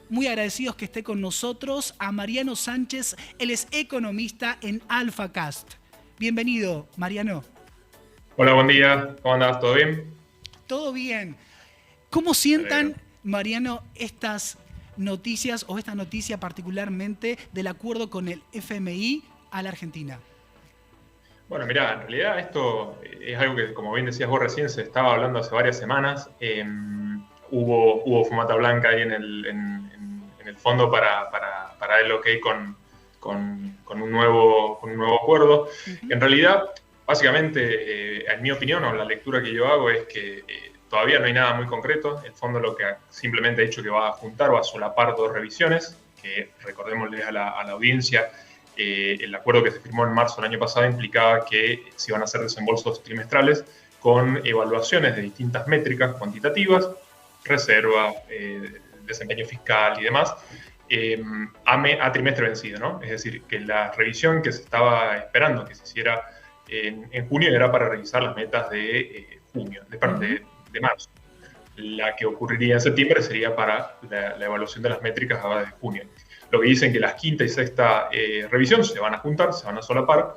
muy agradecidos que esté con nosotros a Mariano Sánchez. Él es economista en AlphaCast. Bienvenido, Mariano. Hola, buen día. ¿Cómo andás? ¿Todo bien? ¿Todo bien? ¿Cómo Me alegro. sientan, Mariano, estas noticias o esta noticia particularmente del acuerdo con el FMI a la Argentina? Bueno, mirá, en realidad esto es algo que, como bien decías vos recién, se estaba hablando hace varias semanas. Hubo fumata blanca ahí en el fondo para el OK con un nuevo acuerdo. Uh-huh. En realidad, básicamente, en mi opinión, o la lectura que yo hago es que todavía no hay nada muy concreto. El fondo lo que simplemente ha dicho que va a juntar o a solapar dos revisiones, que recordémosles a la audiencia. El acuerdo que se firmó en marzo del año pasado implicaba que se iban a hacer desembolsos trimestrales con evaluaciones de distintas métricas cuantitativas, reserva, desempeño fiscal y demás, a trimestre vencido, ¿no? Es decir, que la revisión que se estaba esperando que se hiciera en junio era para revisar las metas de junio, de marzo. La que ocurriría en septiembre sería para la evaluación de las métricas ahora de junio. Lo que dicen que las quinta y sexta revisión se van a juntar, se van a solapar,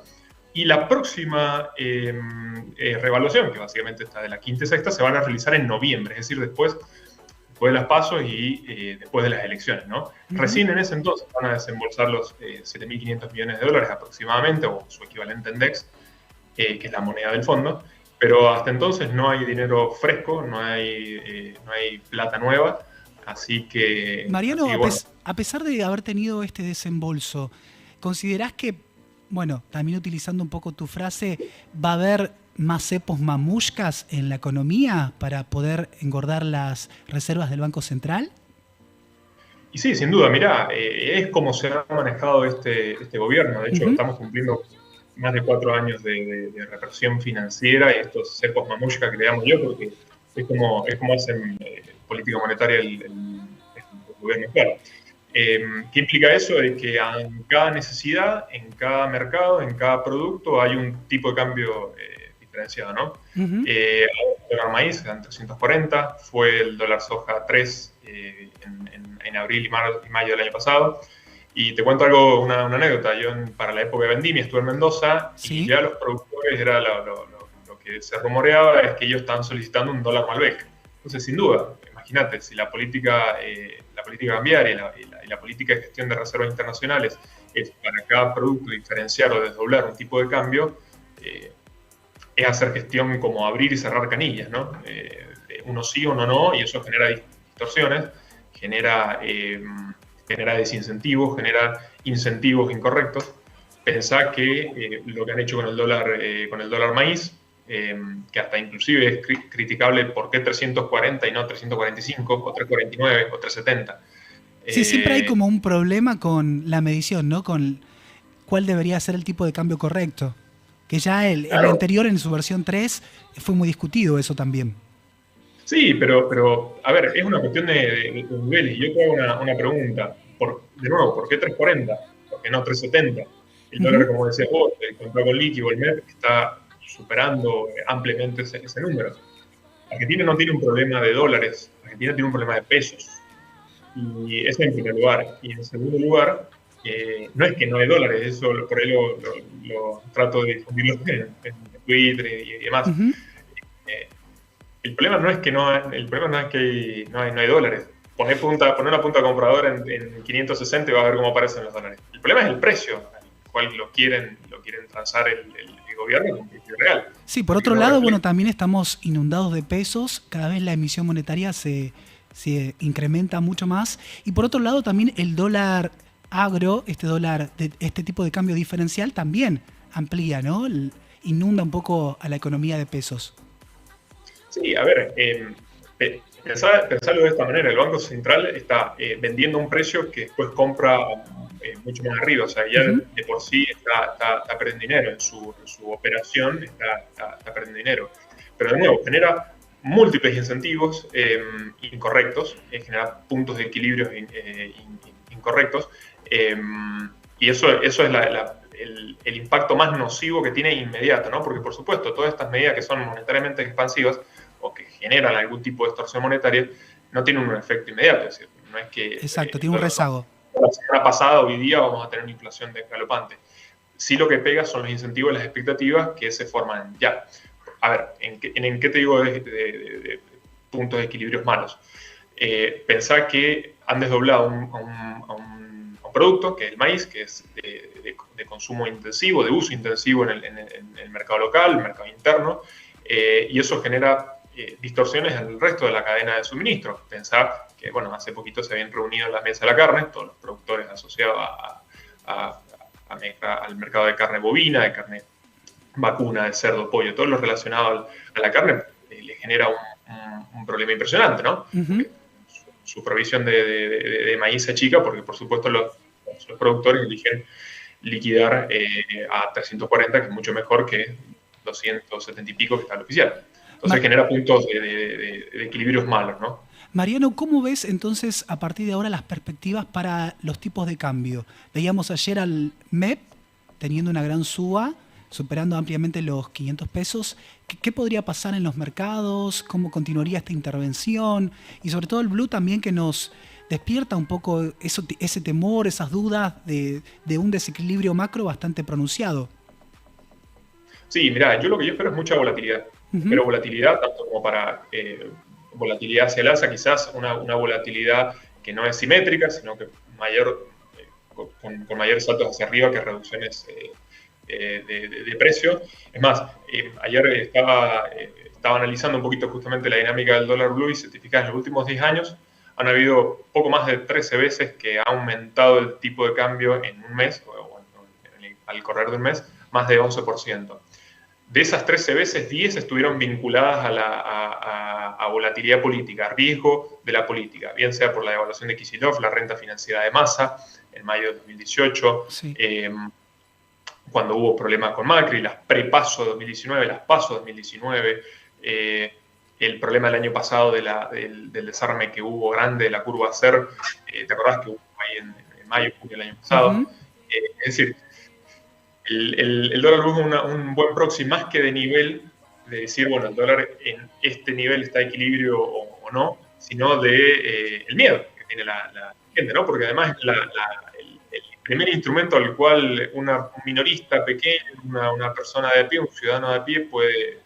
y la próxima reevaluación, que básicamente está de la quinta y sexta, se van a realizar en noviembre, es decir, después de las PASO y después de las elecciones, ¿no? Uh-huh. Recién en ese entonces van a desembolsar los 7.500 millones de dólares aproximadamente, o su equivalente en DEX, que es la moneda del fondo, pero hasta entonces no hay dinero fresco, no hay plata nueva, así que Mariano, bueno. a pesar de haber tenido este desembolso, ¿considerás que, bueno, también utilizando un poco tu frase, va a haber más cepos mamushkas en la economía para poder engordar las reservas del Banco Central? Y sí, sin duda, mirá, es como se ha manejado este gobierno. De hecho, Uh-huh. estamos cumpliendo más de 4 años de represión financiera y estos cepos mamushka que le llamo yo, porque es como hacen política monetaria el gobierno actual. ¿Qué implica eso? Es que en cada necesidad, en cada mercado, en cada producto hay un tipo de cambio diferenciado, ¿no? Uh-huh. El dólar maíz en 340, fue el dólar soja 3 en abril y mayo del año pasado. Y te cuento una anécdota. Yo para la época de vendimia estuve en Mendoza. Sí. Y ya los productores, era lo que se rumoreaba es que ellos estaban solicitando un dólar Malbec. Entonces, sin duda, imagínate, si la política cambiaria y la política de gestión de reservas internacionales es para cada producto diferenciar o desdoblar un tipo de cambio, es hacer gestión como abrir y cerrar canillas, ¿no? Uno sí, uno no, y eso genera distorsiones, genera desincentivos, genera incentivos incorrectos. Pensá que lo que han hecho con el dólar maíz, que hasta inclusive es criticable por qué 340 y no 345 o 349 o 370. Sí, siempre hay como un problema con la medición, ¿no? Con cuál debería ser el tipo de cambio correcto. Que ya el anterior, en su versión 3, fue muy discutido eso también. Sí, pero a ver, es una cuestión de niveles. Yo te hago una pregunta. De nuevo, ¿por qué 340? ¿Por qué no 370? El dólar, Uh-huh. como decías vos, el contrato con liqui o el MEP está superando ampliamente ese número. Argentina no tiene un problema de dólares, Argentina tiene un problema de pesos. Y eso en primer lugar. Y en segundo lugar, no es que no hay dólares, eso por ahí lo trato de difundirlo en Twitter y demás. Uh-huh. El problema no es que no hay dólares. Poner una punta compradora en 560 y vas a ver cómo aparecen los dólares. El problema es el precio al cual lo quieren transar el gobierno con precio real. Sí, por otro lado, bueno, también estamos inundados de pesos, cada vez la emisión monetaria se incrementa mucho más. Y por otro lado, también el dólar agro, este tipo de cambio diferencial también amplía, ¿no? Inunda un poco a la economía de pesos. Sí, a ver, pensarlo de esta manera, el Banco Central está vendiendo un precio que después compra mucho más arriba, o sea, ya de por sí está perdiendo dinero, en su operación está perdiendo dinero. Pero de nuevo, genera múltiples incentivos incorrectos, genera puntos de equilibrio incorrectos, y eso es el impacto más nocivo que tiene inmediato, ¿no? Porque, por supuesto, todas estas medidas que son monetariamente expansivas o que generan algún tipo de extorsión monetaria no tienen un efecto inmediato. Es decir, no es que... Exacto, tiene un rezago. La semana pasada, hoy día, vamos a tener una inflación galopante. Sí, lo que pega son los incentivos y las expectativas que se forman ya. A ver, ¿en qué te digo de puntos de equilibrios malos? Pensá que han desdoblado a un producto, que es el maíz, que es de consumo intensivo, de uso intensivo en el mercado local, el mercado interno, y eso genera distorsiones en el resto de la cadena de suministro. Pensá que, bueno, hace poquito se habían reunido en la mesa de la carne, todos los productores asociados al mercado de carne bovina, de carne vacuna, de cerdo, pollo, todo lo relacionado a la carne, le genera un problema impresionante, ¿no? Uh-huh. Su provisión de maíz se achica porque, por supuesto, los productores eligen liquidar a 340, que es mucho mejor que 270 y pico que está el oficial. Entonces genera puntos de equilibrios malos, ¿no? Mariano, ¿cómo ves entonces a partir de ahora las perspectivas para los tipos de cambio? Veíamos ayer al MEP teniendo una gran suba, superando ampliamente los 500 pesos. ¿Qué podría pasar en los mercados? ¿Cómo continuaría esta intervención? Y sobre todo el blue también, que nos despierta un poco ese temor, esas dudas de un desequilibrio macro bastante pronunciado. Sí, mira, yo lo que yo espero es mucha volatilidad. Uh-huh. Pero volatilidad tanto como para volatilidad hacia el alza, quizás una volatilidad que no es simétrica, sino que con mayores saltos hacia arriba que reducciones de precio. Es más, ayer estaba analizando un poquito justamente la dinámica del dólar blue y si te fijas en los últimos 10 años han habido poco más de 13 veces que ha aumentado el tipo de cambio en un mes, o al correr de un mes, más de 11%. De esas 13 veces, 10 estuvieron vinculadas a volatilidad política, a riesgo de la política, bien sea por la devaluación de Kicillof, la renta financiera de Massa en mayo de 2018, sí. Cuando hubo problemas con Macri, las pre-PASO de 2019, las PASO de 2019, el problema del año pasado del desarme que hubo grande de la curva CER, ¿te acordás que hubo ahí en mayo, junio del año pasado? Uh-huh. Es decir, el dólar blue es un buen proxy más que de nivel, de decir, bueno, el dólar en este nivel está de equilibrio o no, sino de el miedo que tiene la gente, ¿no? Porque además el primer instrumento al cual un minorista pequeño, una persona de a pie, un ciudadano de a pie puede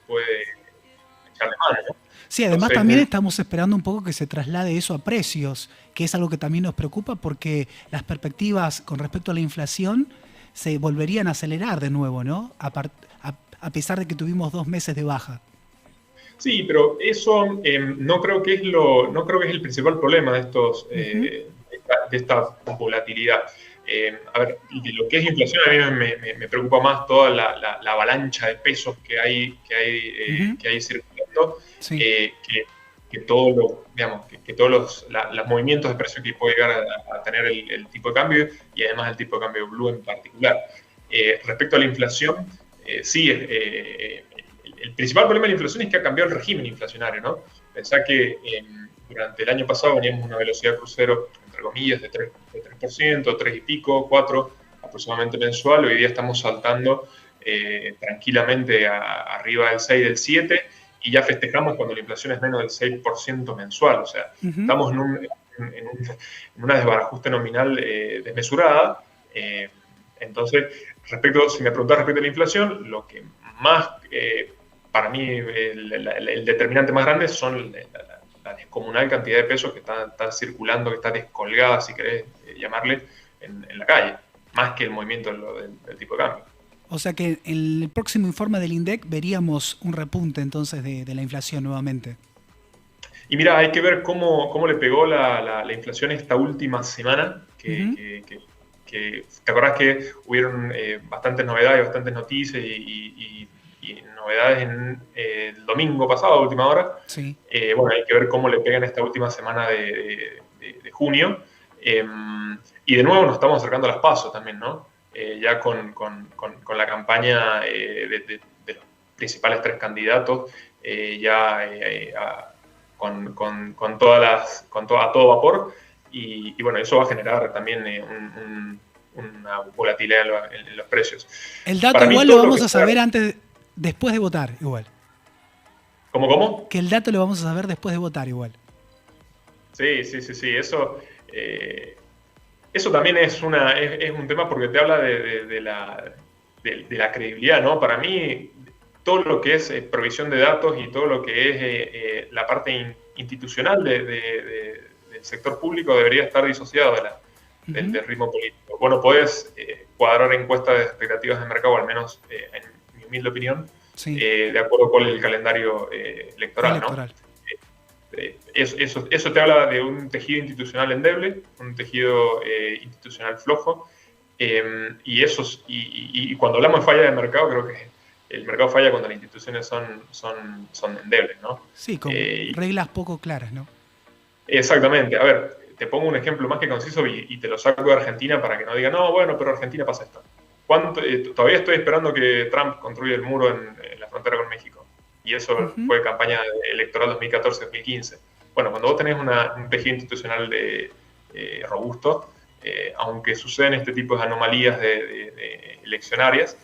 echarle mano, ¿no? Sí, además entonces, también estamos esperando un poco que se traslade eso a precios, que es algo que también nos preocupa porque las perspectivas con respecto a la inflación se volverían a acelerar de nuevo, ¿no? A pesar de que tuvimos 2 meses de baja. Sí, pero eso no creo que es el principal problema de de esta volatilidad. A ver, de lo que es inflación, a mí me preocupa más toda la avalancha de pesos que hay circulando, sí. que todos los movimientos de precio que puede llegar a tener el tipo de cambio y además el tipo de cambio blue en particular. Respecto a la inflación, sí, el principal problema de la inflación es que ha cambiado el régimen inflacionario, ¿no? Pensá que durante el año pasado veníamos a una velocidad crucero, entre comillas, de 3%, 3 y pico, 4 aproximadamente mensual. Hoy día estamos saltando tranquilamente arriba del 6, del 7, y ya festejamos cuando la inflación es menos del 6% mensual. O sea, estamos en una desbarajuste nominal desmesurada. Entonces, si me preguntas respecto a la inflación, lo que más, para mí, el determinante más grande son la descomunal cantidad de pesos que está circulando, que está descolgada, si querés llamarle, en la calle, más que el movimiento del tipo de cambio. O sea que en el próximo informe del INDEC veríamos un repunte entonces de la inflación nuevamente. Y mira, hay que ver cómo le pegó la inflación esta última semana, que ¿te acordás que hubieron bastantes novedades, bastantes noticias y novedades el domingo pasado, a última hora? Sí. Bueno, hay que ver cómo le pegan esta última semana de junio. Y de nuevo nos estamos acercando a las PASO también, ¿no? Ya con la campaña de los principales 3 candidatos, con a todo vapor, y bueno, eso va a generar también una volatilidad en los precios. El dato igual lo vamos a saber después de votar, igual. ¿Cómo? Que el dato lo vamos a saber después de votar, igual. Sí, eso Eso también es un tema porque te habla de la credibilidad, ¿no? Para mí, todo lo que es provisión de datos y todo lo que es la parte institucional del sector público debería estar disociado del ritmo político. Bueno, podés cuadrar encuestas de expectativas de mercado, al menos en mi humilde opinión, Sí. de acuerdo con el calendario electoral, ¿no? Eso te habla de un tejido institucional endeble, un tejido institucional flojo, y cuando hablamos de falla de mercado, creo que el mercado falla cuando las instituciones son endebles, ¿no? Sí, con reglas poco claras, ¿no? Exactamente. A ver, te pongo un ejemplo más que conciso y te lo saco de Argentina para que no digan, no, bueno, pero Argentina pasa esto. Todavía estoy esperando que Trump construya el muro en la frontera con México. Y eso fue campaña electoral 2014-2015. Bueno, cuando vos tenés un tejido institucional robusto, aunque suceden este tipo de anomalías de eleccionarias,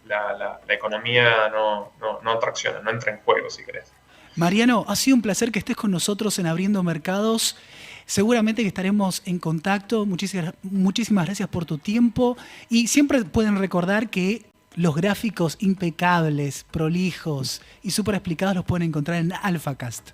la economía no tracciona, no entra en juego, si querés. Mariano, ha sido un placer que estés con nosotros en Abriendo Mercados. Seguramente que estaremos en contacto. Muchísimas gracias por tu tiempo. Y siempre pueden recordar que los gráficos impecables, prolijos y súper explicados los pueden encontrar en AlphaCast.